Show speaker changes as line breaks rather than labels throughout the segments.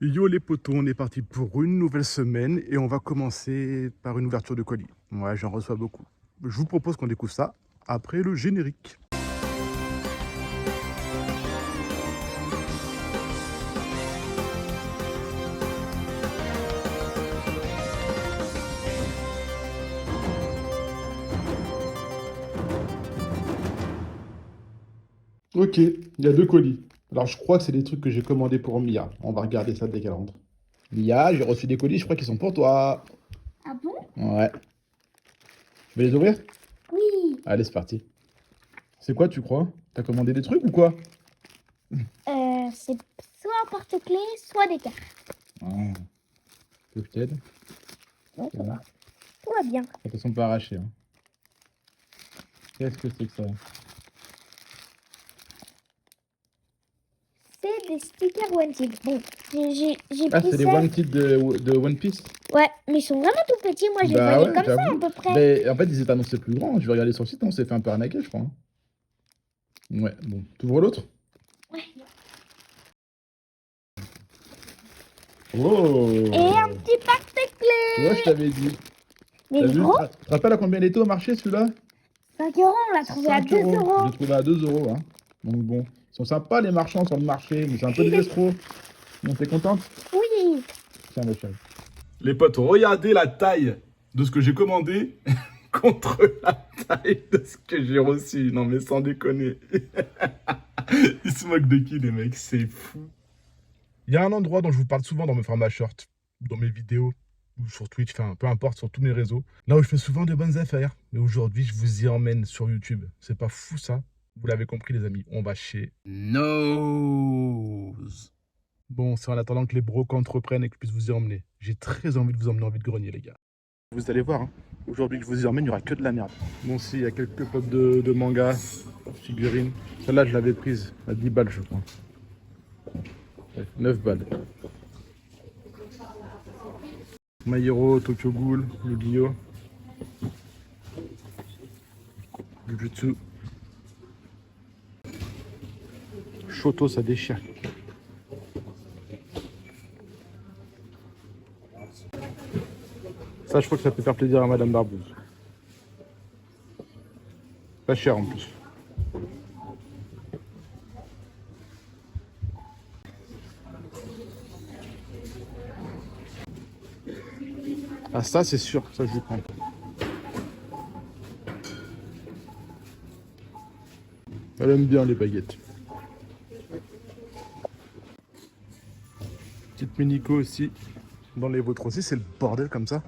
Yo les potos, on est parti pour une nouvelle semaine et on va commencer par une ouverture de colis. Ouais, j'en reçois beaucoup. Je vous propose qu'on découvre ça après le générique. Ok, il y a deux colis. Alors je crois que c'est des trucs que j'ai commandés pour Mia. On va regarder ça dès qu'elle rentre. Mia, j'ai reçu des colis, je crois qu'ils sont pour toi.
Ah bon?
Ouais. Tu veux les ouvrir?
Oui.
Allez, c'est parti. C'est quoi tu crois? T'as commandé des trucs ou quoi?
C'est soit un porte-clés, soit des cartes.
Ah, que je t'aide.
Ouais,
Ça va.
tout va bien.
Attention de pas arracher. Hein. Qu'est-ce que c'est que ça?
C'est des stickers Wanted. Bon, j'ai
Ah,
pris
c'est les
ça.
Wanted de One Piece?
Ouais, mais ils sont vraiment tout petits. Moi, je les
Bah
voyais
ouais,
comme ça
j'avoue.
à peu près.
Mais en fait, ils étaient annoncés plus grands. Je vais regarder sur le site, on s'est fait un peu arnaquer, je crois. Hein. Ouais, bon. T'ouvres l'autre?
Ouais.
Oh!
Et un petit
Tu vois, je
porte-clés.
t'avais dit.
Mais
T'as
il est
vu?
gros.
Tu te rappelles à combien il était au marché celui-là?
5 euros, on l'a trouvé à
5
2
euros. Je
euros.
l'ai trouvé à 2 euros. Hein. Donc bon, ils sont sympas les marchands sur le marché, mais c'est un peu des escrocs. Bon, t'es contente?
Oui.
Tiens, le chat. Les potes, regardez la taille de ce que j'ai commandé contre la taille de ce que j'ai reçu. Non mais sans déconner. Ils se moquent de qui les mecs? C'est fou. Il y a un endroit dont je vous parle souvent dans mes formats short, dans mes vidéos, ou sur Twitch, enfin peu importe, sur tous mes réseaux. Là où je fais souvent de bonnes affaires. Mais aujourd'hui, je vous y emmène sur YouTube. C'est pas fou ça? Vous l'avez compris les amis, on va chez Nose. Bon, c'est en attendant que les brocantes reprennent et que je puisse vous y emmener. J'ai très envie de vous emmener en vide-grenier les gars. Vous allez voir, hein. Aujourd'hui que je vous y emmène, il n'y aura que de la merde. Bon si, il y a quelques pop de manga, figurines. Celle-là, je l'avais prise à 10 balles je crois. Ouais, 9 balles. My Hero, Tokyo Ghoul, Yu-Gi-Oh! Jujutsu. Shoto, ça déchire. Ça, je crois que ça peut faire plaisir à Madame Barbouze. Pas cher en plus. Ah ça, c'est sûr, ça je vous prends. Elle aime bien les baguettes. Petite Minico aussi. Dans les vôtres aussi, c'est le bordel comme ça.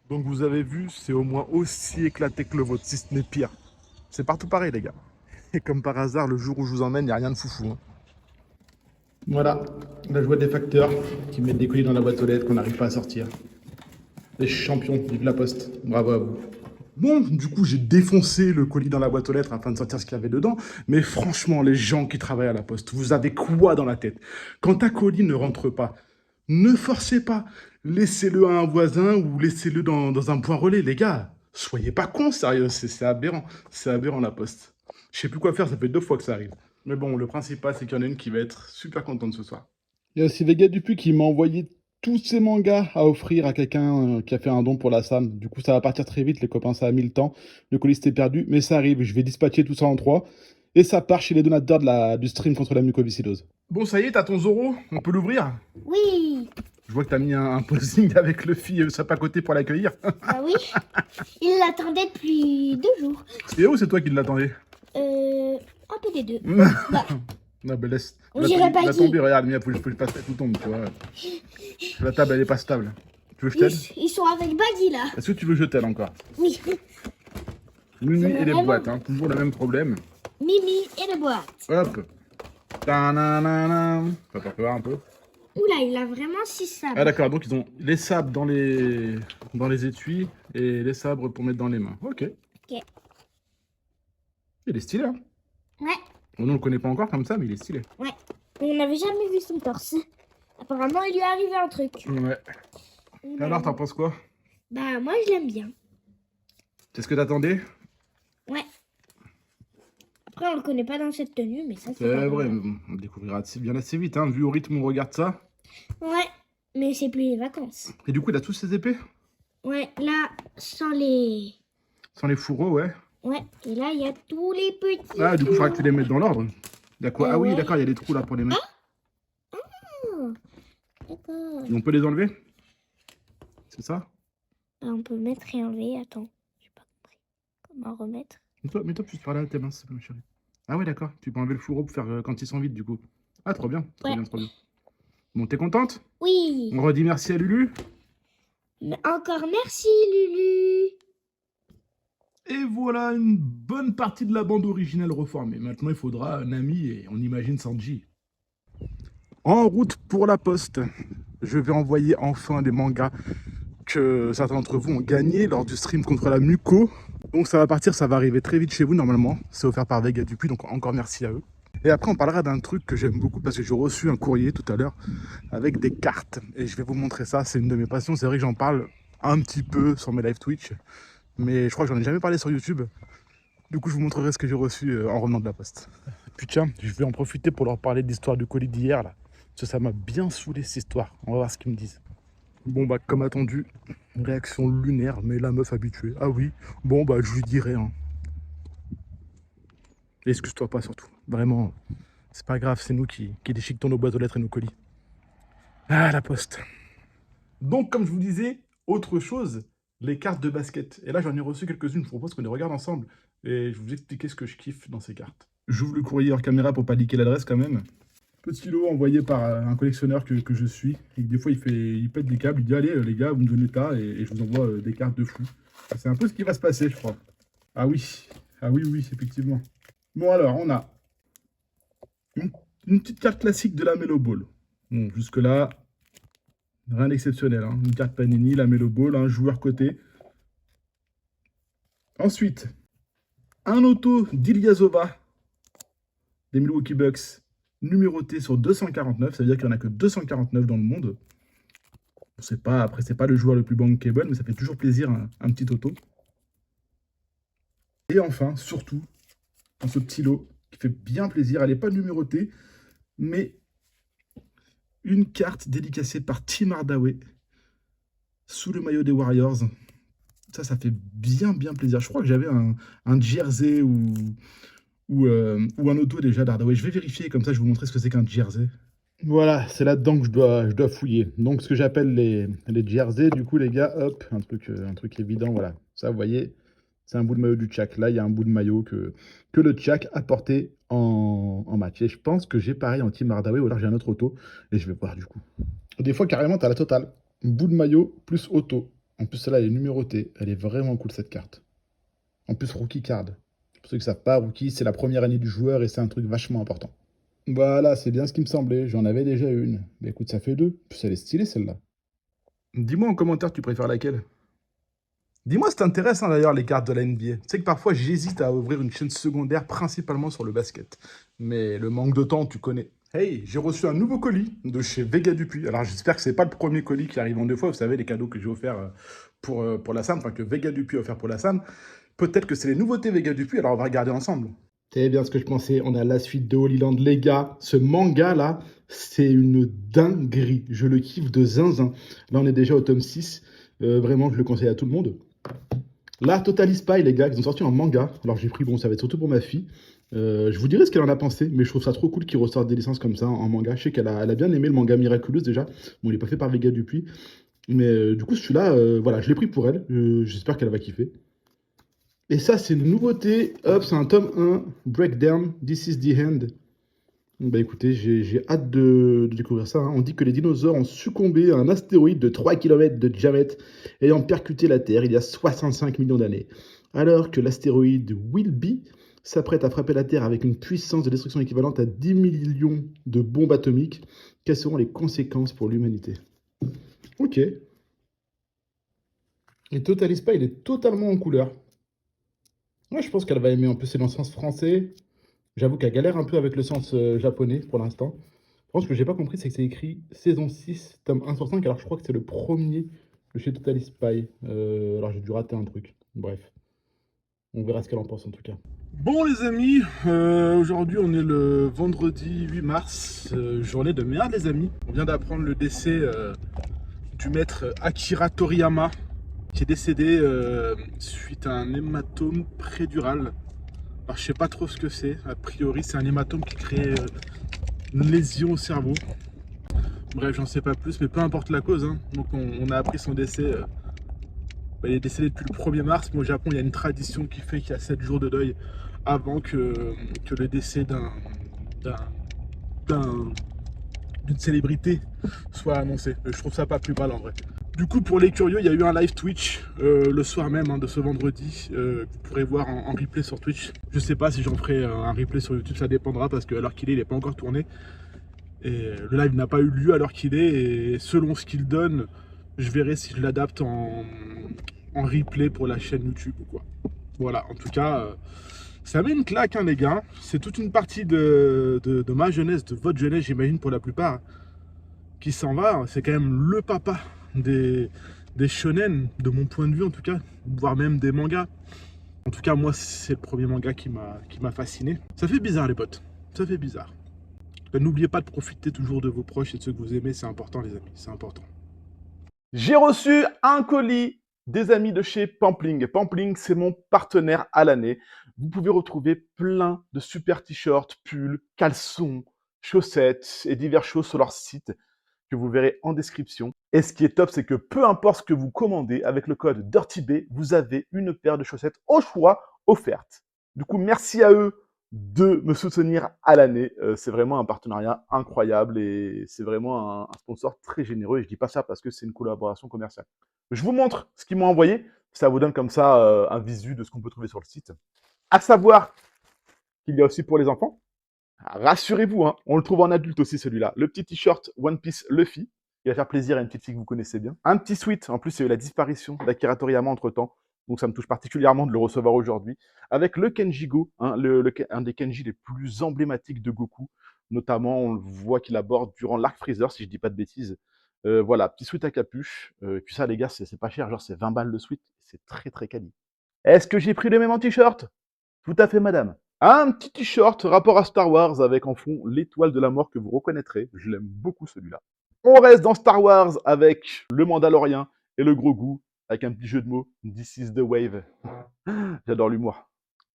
Donc vous avez vu, c'est au moins aussi éclaté que le vôtre, si ce n'est pire. C'est partout pareil les gars. Et comme par hasard, le jour où je vous emmène, il n'y a rien de foufou. Hein. Voilà, la joie des facteurs qui mettent des colis dans la boîte aux lettres qu'on n'arrive pas à sortir. Les champions, vive la poste. Bravo à vous. Bon, du coup, j'ai défoncé le colis dans la boîte aux lettres afin de sortir ce qu'il y avait dedans. Mais franchement, les gens qui travaillent à la poste, vous avez quoi dans la tête? Quand un colis ne rentre pas, ne forcez pas. Laissez-le à un voisin ou laissez-le dans un point relais. Les gars, soyez pas cons, sérieux, c'est aberrant. C'est aberrant la poste. Je sais plus quoi faire, ça fait 2 fois que ça arrive. Mais bon, le principal, c'est qu'il y en a une qui va être super contente ce soir. Il y a aussi Vega Dupuis qui m'a envoyé tous ces mangas à offrir à quelqu'un qui a fait un don pour la SAM. Du coup, ça va partir très vite, les copains, ça a mis le temps. Le colis était perdu, mais ça arrive. Je vais dispatcher tout ça en 3. Et ça part chez les donateurs du stream contre la mucoviscidose. Bon, ça y est, t'as ton Zoro. On peut l'ouvrir?
Oui.
Je vois que t'as mis un posing avec le fille sap à côté pour l'accueillir.
Bah oui. Il l'attendait depuis 2 jours.
Et où c'est toi qui l'attendais?
Un peu des deux. Bah,
Non, mais laisse.
on dirait pas
La
qui.
tomber, regarde, Mia, faut que je passe tout tombe, tu vois. La table, elle est pas stable. Tu veux que je t'aide?
Ils sont avec Baggy là.
Est-ce que tu veux que je t'aide encore?
Oui.
Mimi et les
Vraiment.
boîtes, hein. Toujours le même problème.
Mimi et le boîte.
Hop. Ta-na-na-na. Ça peut voir un peu.
Oula, il a vraiment 6 sabres.
Ah d'accord, donc ils ont les sabres dans les étuis et les sabres pour mettre dans les mains. Ok.
Ok.
Il est stylé, hein.
Ouais,
Bon, nous on le connaît pas encore comme ça, mais il est stylé.
ouais. On n'avait jamais vu son torse. Apparemment, il lui est arrivé un truc.
Ouais. Alors, t'en penses quoi?
Bah, moi, je l'aime bien.
C'est ce que t'attendais?
Ouais. Après, on le connaît pas dans cette tenue, mais ça, c'est
C'est
pas
vrai,
grave.
mais bon, on le découvrira bien assez vite, hein. Vu au rythme où on regarde ça.
Ouais, mais c'est plus les vacances.
Et du coup, il a tous ses épées?
Ouais, là, sans les...
Sans les fourreaux, ouais.
Ouais, et là, il y a tous les petits
Ah, du coup, il faudra que tu les
fourreaux.
mettes dans l'ordre. D'accord. Ah oui,
Ouais.
d'accord, il y a des trous là pour les mettre.
Oh, d'accord.
Et on peut les enlever? C'est ça?
Ah, on peut mettre et enlever. Attends, j'ai pas compris. Comment remettre?
Mets-toi plus par là, tes mains, ma chérie. Ah ouais, d'accord. Tu peux enlever le fourreau pour faire quand ils sont vides, du coup. Ah, trop bien, trop
Ouais.
bien, trop bien. Bon, t'es contente?
Oui.
On redit merci à Lulu.
Mais encore merci, Lulu.
Et voilà une bonne partie de la bande originale reformée. Maintenant, il faudra Nami et on imagine Sanji. En route pour la poste. Je vais envoyer enfin les mangas que certains d'entre vous ont gagné lors du stream contre la Muko. Donc ça va partir, ça va arriver très vite chez vous normalement. C'est offert par Vega Dupuis, donc encore merci à eux. Et après on parlera d'un truc que j'aime beaucoup parce que j'ai reçu un courrier tout à l'heure avec des cartes. Et je vais vous montrer ça, c'est une de mes passions. C'est vrai que j'en parle un petit peu sur mes live Twitch. Mais je crois que j'en ai jamais parlé sur YouTube. Du coup je vous montrerai ce que j'ai reçu en revenant de la poste. Puis tiens, je vais en profiter pour leur parler de l'histoire du colis d'hier là. Parce que ça m'a bien saoulé cette histoire. On va voir ce qu'ils me disent. Bon bah comme attendu, réaction lunaire, mais la meuf habituée. Ah oui, bon bah je lui dirai. Hein. Excuse-toi pas surtout. Vraiment, c'est pas grave, c'est nous qui déchiquetons nos boîtes aux lettres et nos colis. Ah la poste. Donc comme je vous disais, autre chose, les cartes de basket. Et là j'en ai reçu quelques-unes, je vous propose qu'on les regarde ensemble. Et je vais vous expliquer ce que je kiffe dans ces cartes. J'ouvre le courrier hors caméra pour pas liquer l'adresse quand même. Petit lot envoyé par un collectionneur que je suis. Et des fois, il pète des câbles. Il dit allez, les gars, vous me donnez ça et je vous envoie des cartes de fou. C'est un peu ce qui va se passer, je crois. Ah oui. Ah oui, oui, effectivement. Bon, alors, on a une petite carte classique de la Melo Ball. Bon, jusque-là, rien d'exceptionnel. Hein. Une carte Panini, la Melo Ball, un joueur côté. Ensuite, un auto d'Ilyasova des Milwaukee Bucks, numéroté sur 249. Ça veut dire qu'il n'y en a que 249 dans le monde. Après, c'est pas le joueur le plus bankable, mais ça fait toujours plaisir un petit auto. Et enfin, surtout, dans ce petit lot qui fait bien plaisir, elle n'est pas numérotée, mais une carte dédicacée par Tim Hardaway sous le maillot des Warriors. Ça fait bien plaisir. Je crois que j'avais un jersey ou un auto déjà d'Hardaway. Je vais vérifier, comme ça je vais vous montrer ce que c'est qu'un jersey. Voilà, c'est là-dedans que je dois fouiller. Donc, ce que j'appelle les jerseys, du coup, les gars, hop, un truc évident, voilà. Ça, vous voyez, c'est un bout de maillot du Tchak. Là, il y a un bout de maillot que le Tchak a porté en match. Et je pense que j'ai pareil en Team Hardaway, ou alors j'ai un autre auto, et je vais voir, du coup. Des fois, carrément, t'as la totale. Un bout de maillot plus auto. En plus, celle-là, elle est numérotée. Elle est vraiment cool, cette carte. En plus, rookie card. Pour ceux qui ne savent pas, rookie, c'est la première année du joueur, et c'est un truc vachement important. Voilà, c'est bien ce qui me semblait. J'en avais déjà une. Mais écoute, ça fait deux. Puis elle est stylée celle-là. Dis-moi en commentaire, tu préfères laquelle? Dis-moi si t'intéresse d'ailleurs les cartes de la NBA. Tu sais que parfois j'hésite à ouvrir une chaîne secondaire principalement sur le basket. Mais le manque de temps, tu connais. Hey, j'ai reçu un nouveau colis de chez Vega Dupuis. Alors j'espère que c'est pas le premier colis qui arrive en deux fois. Vous savez, les cadeaux que j'ai offerts pour la SAM, enfin que Vega Dupuis a offert pour la SAM. Peut-être que c'est les nouveautés Vega Dupuis, alors on va regarder ensemble. C'est bien ce que je pensais. On a la suite de Holy Land. Les gars, ce manga-là, c'est une dinguerie. Je le kiffe de zinzin. Là, on est déjà au tome 6. Vraiment, je le conseille à tout le monde. Là, Totally Spy, les gars, ils ont sorti un manga. Alors, j'ai pris, bon, ça va être surtout pour ma fille. Je vous dirai ce qu'elle en a pensé, mais je trouve ça trop cool qu'ils ressortent des licences comme ça en manga. Je sais qu'elle a bien aimé le manga Miraculous déjà. Bon, il n'est pas fait par Vega Dupuis. Mais du coup, celui-là, voilà, je l'ai pris pour elle. J'espère qu'elle va kiffer. Et ça, c'est une nouveauté. Hop, c'est un tome 1, Breakdown, This is the End. Bah écoutez, j'ai hâte de découvrir ça. Hein. On dit que les dinosaures ont succombé à un astéroïde de 3 km de diamètre ayant percuté la Terre il y a 65 millions d'années. Alors que l'astéroïde Wilby s'apprête à frapper la Terre avec une puissance de destruction équivalente à 10 millions de bombes atomiques, quelles seront les conséquences pour l'humanité? Ok. Et Totalist Spy, il est totalement en couleur. Ouais, je pense qu'elle va aimer. En plus, c'est dans le sens français. J'avoue qu'elle galère un peu avec le sens japonais pour l'instant. Je pense que j'ai pas compris, c'est que c'est écrit saison 6, tome 1 sur 5. Alors je crois que c'est le premier de chez Total Spy. Alors j'ai dû rater un truc. Bref. On verra ce qu'elle en pense en tout cas. Bon les amis, aujourd'hui on est le vendredi 8 mars, journée de merde les amis. On vient d'apprendre le décès du maître Akira Toriyama, qui est décédé suite à un hématome prédural. Alors je sais pas trop ce que c'est, a priori c'est un hématome qui crée une lésion au cerveau. Bref, j'en sais pas plus, mais peu importe la cause, hein. Donc on a appris son décès. Il est décédé depuis le 1er mars, mais au Japon il y a une tradition qui fait qu'il y a 7 jours de deuil avant que le décès d'une célébrité soit annoncé. Je trouve ça pas plus mal en vrai. Du coup, pour les curieux, il y a eu un live Twitch le soir même de ce vendredi que vous pourrez voir en replay sur Twitch. Je sais pas si j'en ferai un replay sur YouTube, ça dépendra parce qu'à l'heure qu'il est, il n'est pas encore tourné. Et le live n'a pas eu lieu à l'heure qu'il est. Et selon ce qu'il donne, je verrai si je l'adapte en replay pour la chaîne YouTube ou quoi. Voilà, en tout cas, ça met une claque, hein, les gars. C'est toute une partie de ma jeunesse, de votre jeunesse, j'imagine, pour la plupart, qui s'en va. C'est quand même le papa des shonen, de mon point de vue en tout cas, voire même des mangas. En tout cas, moi, c'est le premier manga qui m'a fasciné. Ça fait bizarre, les potes. Ça fait bizarre. N'oubliez pas de profiter toujours de vos proches et de ceux que vous aimez. C'est important, les amis. C'est important. J'ai reçu un colis des amis de chez Pampling. Pampling, c'est mon partenaire à l'année. Vous pouvez retrouver plein de super t-shirts, pulls, caleçons, chaussettes et diverses choses sur leur site que vous verrez en description. Et ce qui est top, c'est que peu importe ce que vous commandez, avec le code DIRTYB, vous avez une paire de chaussettes au choix offerte. Du coup, merci à eux de me soutenir à l'année. C'est vraiment un partenariat incroyable et c'est vraiment un sponsor très généreux. Et je dis pas ça parce que c'est une collaboration commerciale. Je vous montre ce qu'ils m'ont envoyé. Ça vous donne comme ça un visu de ce qu'on peut trouver sur le site. À savoir qu'il y a aussi pour les enfants. Rassurez-vous, hein, on le trouve en adulte aussi celui-là. Le petit t-shirt One Piece Luffy, qui va faire plaisir à une petite fille que vous connaissez bien. Un petit sweat, en plus il y a eu la disparition d'Akira Toriyama entre-temps, donc ça me touche particulièrement de le recevoir aujourd'hui. Avec le Kenjigo, hein, un des Kenji les plus emblématiques de Goku. Notamment, on le voit qu'il aborde durant l'arc Freezer, si je dis pas de bêtises. Voilà, petit sweat à capuche. Et puis ça, les gars, c'est pas cher, genre c'est 20 balles le sweat. C'est très très quali. Est-ce que j'ai pris le même en t-shirt? Tout à fait, madame. Un petit t-shirt rapport à Star Wars avec en fond l'étoile de la mort que vous reconnaîtrez. Je l'aime beaucoup celui-là. On reste dans Star Wars avec le Mandalorien et le gros goût avec un petit jeu de mots. This is the wave. J'adore l'humour.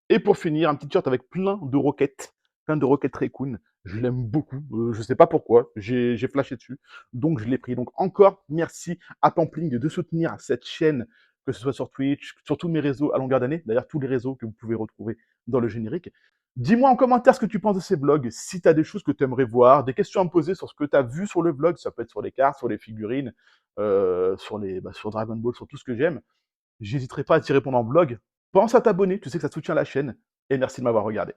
Et pour finir, un petit t-shirt avec plein de roquettes Raccoon. Je l'aime beaucoup. Je ne sais pas pourquoi. J'ai flashé dessus. Donc, je l'ai pris. Donc, encore merci à Pampling de soutenir cette chaîne, que ce soit sur Twitch, sur tous mes réseaux à longueur d'année. D'ailleurs, tous les réseaux que vous pouvez retrouver dans le générique. Dis-moi en commentaire ce que tu penses de ces vlogs. Si tu as des choses que tu aimerais voir, des questions à me poser sur ce que tu as vu sur le vlog. Ça peut être sur les cartes, sur les figurines, sur Dragon Ball, sur tout ce que j'aime. J'hésiterai pas à t'y répondre en vlog. Pense à t'abonner, tu sais que ça soutient la chaîne. Et merci de m'avoir regardé.